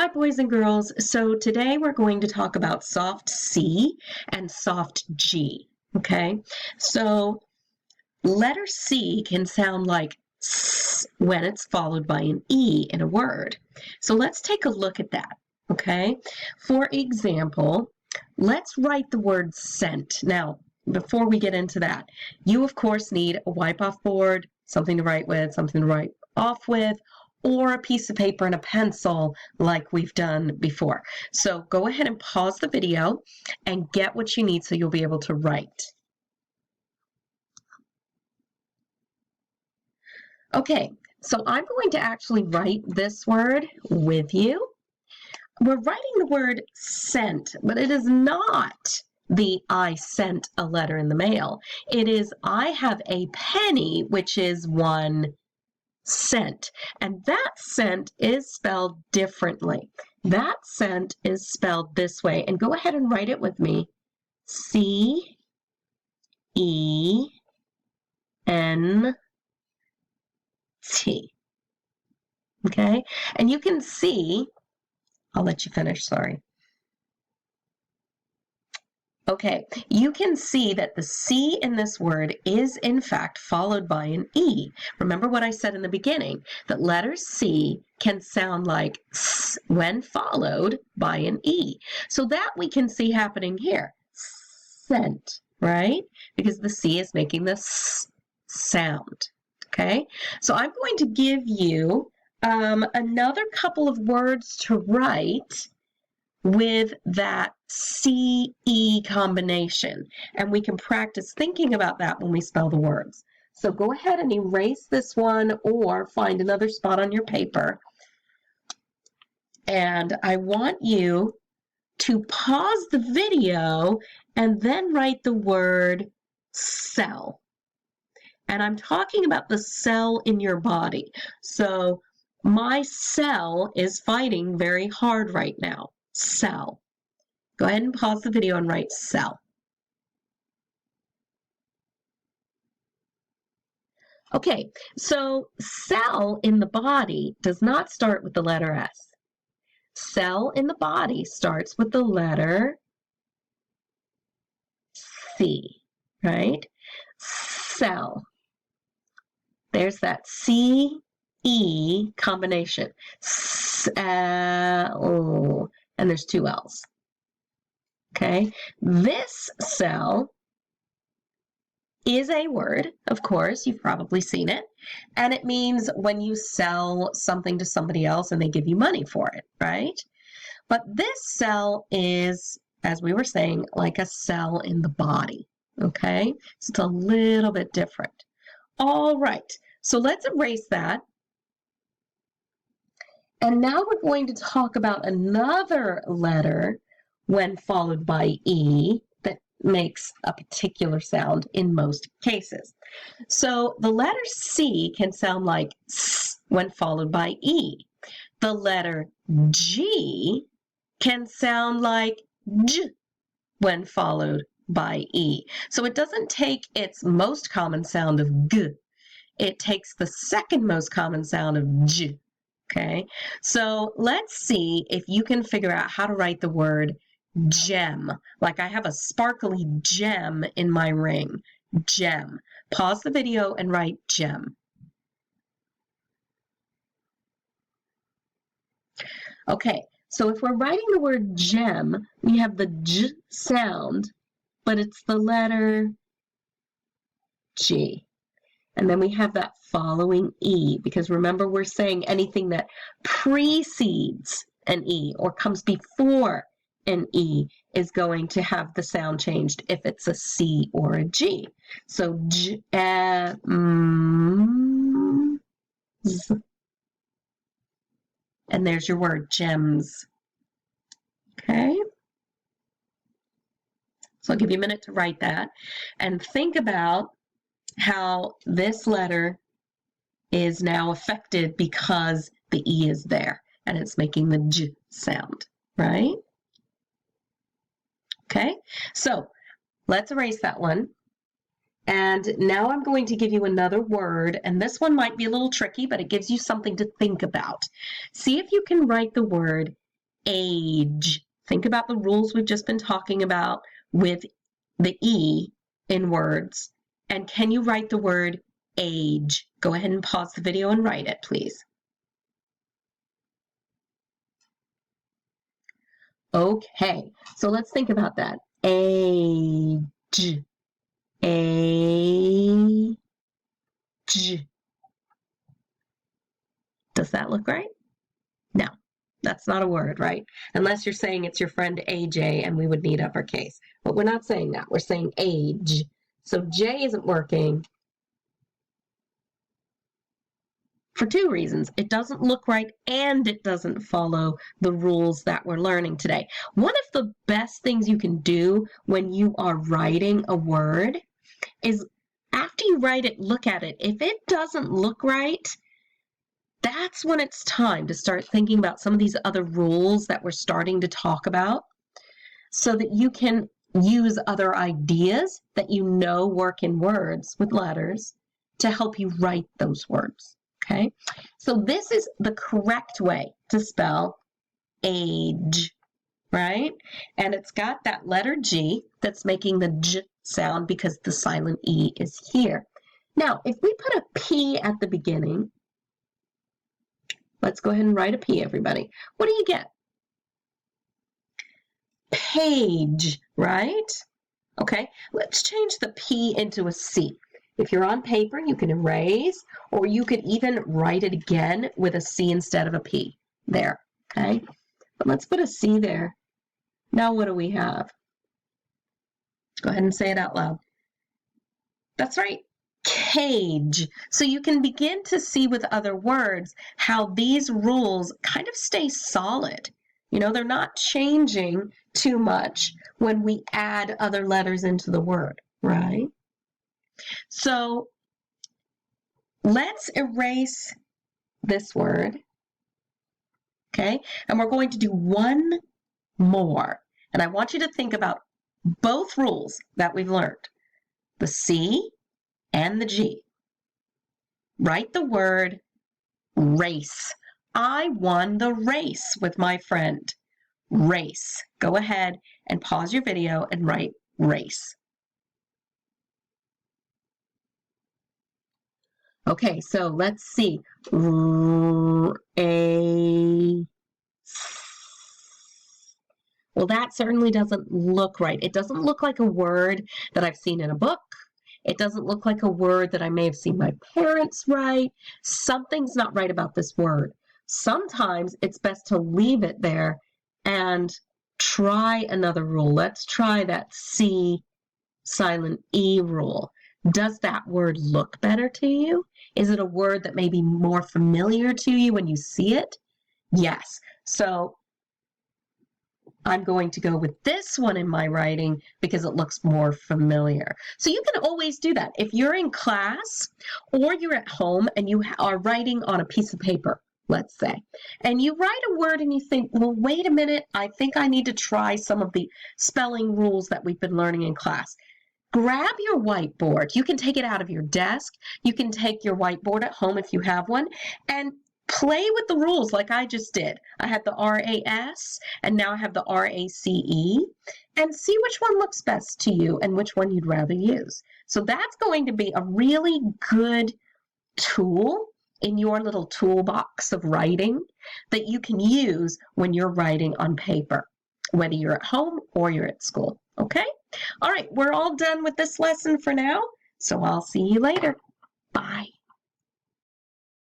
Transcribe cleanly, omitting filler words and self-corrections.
Hi, boys and girls. So today we're going to talk about soft C and soft G. Okay, so letter C can sound like S when it's followed by an E in a word. So let's take a look at that. Okay, for example, let's write the word scent. Now, before we get into that, you of course need a wipe off board, something to write with, something to write off with, or a piece of paper and a pencil like we've done before. So go ahead and pause the video and get what you need so you'll be able to write. Okay, so I'm going to actually write this word with you. We're writing the word sent, but it is not the I sent a letter in the mail. It is I have a penny, which is 1 cent. And that cent is spelled differently. That cent is spelled this way. And go ahead and write it with me. C-E-N-T. Okay? And you can see, I'll let you finish, sorry. Okay, you can see that the C in this word is in fact followed by an E. Remember what I said in the beginning, that letter C can sound like S when followed by an E. So that we can see happening here. Scent, right? Because the C is making the S sound. Okay, so I'm going to give you another couple of words to write with that C-E combination. And we can practice thinking about that when we spell the words. So go ahead and erase this one or find another spot on your paper. And I want you to pause the video and then write the word cell. And I'm talking about the cell in your body. So my cell is fighting very hard right now. Cell. Go ahead and pause the video and write cell. Okay, so cell in the body does not start with the letter S. Cell in the body starts with the letter C, right? Cell. There's that C-E combination. Cell. And there's 2 L's. Okay, this cell is a word, of course, you've probably seen it, and it means when you sell something to somebody else and they give you money for it, right? But this cell is, as we were saying, like a cell in the body, okay? So it's a little bit different. All right, so let's erase that. And now we're going to talk about another letter when followed by E that makes a particular sound in most cases. So the letter C can sound like S when followed by E. The letter G can sound like J when followed by E. So it doesn't take its most common sound of G. It takes the second most common sound of J. Okay, so let's see if you can figure out how to write the word gem. Like I have a sparkly gem in my ring. Gem. Pause the video and write gem. Okay, so if we're writing the word gem, we have the J sound, but it's the letter G. And then we have that following E, because remember we're saying anything that precedes an E or comes before an E is going to have the sound changed if it's a C or a G. So Z. And there's your word, gems. Okay? So I'll give you a minute to write that and think about how this letter is now affected because the E is there and it's making the J sound, right? Okay, so let's erase that one. And now I'm going to give you another word, and this one might be a little tricky, but it gives you something to think about. See if you can write the word age. Think about the rules we've just been talking about with the E in words. And can you write the word age? Go ahead and pause the video and write it, please. Okay, so let's think about that. Age. Age. Does that look right? No, that's not a word, right? Unless you're saying it's your friend AJ and we would need uppercase. But we're not saying that. We're saying age. So J isn't working for two reasons. It doesn't look right and it doesn't follow the rules that we're learning today. One of the best things you can do when you are writing a word is after you write it, look at it. If it doesn't look right, that's when it's time to start thinking about some of these other rules that we're starting to talk about so that you can use other ideas that you know work in words with letters to help you write those words, okay? So this is the correct way to spell age, right? And it's got that letter G that's making the J sound because the silent E is here. Now, if we put a P at the beginning, let's go ahead and write a P, everybody. What do you get? Page, right? Okay, let's change the P into a C. If you're on paper, you can erase, or you could even write it again with a C instead of a P. There, okay? But let's put a C there. Now what do we have? Go ahead and say it out loud. That's right. Cage. So you can begin to see with other words how these rules kind of stay solid. You know, they're not changing too much when we add other letters into the word, right? So let's erase this word, okay? And we're going to do one more. And I want you to think about both rules that we've learned, the C and the G. Write the word race. I won the race with my friend. Race. Go ahead and pause your video and write race. Okay, so let's see. Well, that certainly doesn't look right. It doesn't look like a word that I've seen in a book. It doesn't look like a word that I may have seen my parents write. Something's not right about this word. Sometimes it's best to leave it there and try another rule. Let's try that C silent E rule. Does that word look better to you? Is it a word that may be more familiar to you when you see it? Yes. So I'm going to go with this one in my writing because it looks more familiar. So you can always do that. If you're in class or you're at home and you are writing on a piece of paper, let's say, and you write a word and you think, well, wait a minute, I think I need to try some of the spelling rules that we've been learning in class. Grab your whiteboard. You can take it out of your desk. You can take your whiteboard at home if you have one and play with the rules like I just did. I had the RAS and now I have the RACE and see which one looks best to you and which one you'd rather use. So that's going to be a really good tool in your little toolbox of writing that you can use when you're writing on paper, whether you're at home or you're at school. Okay? All right, we're all done with this lesson for now, so I'll see you later.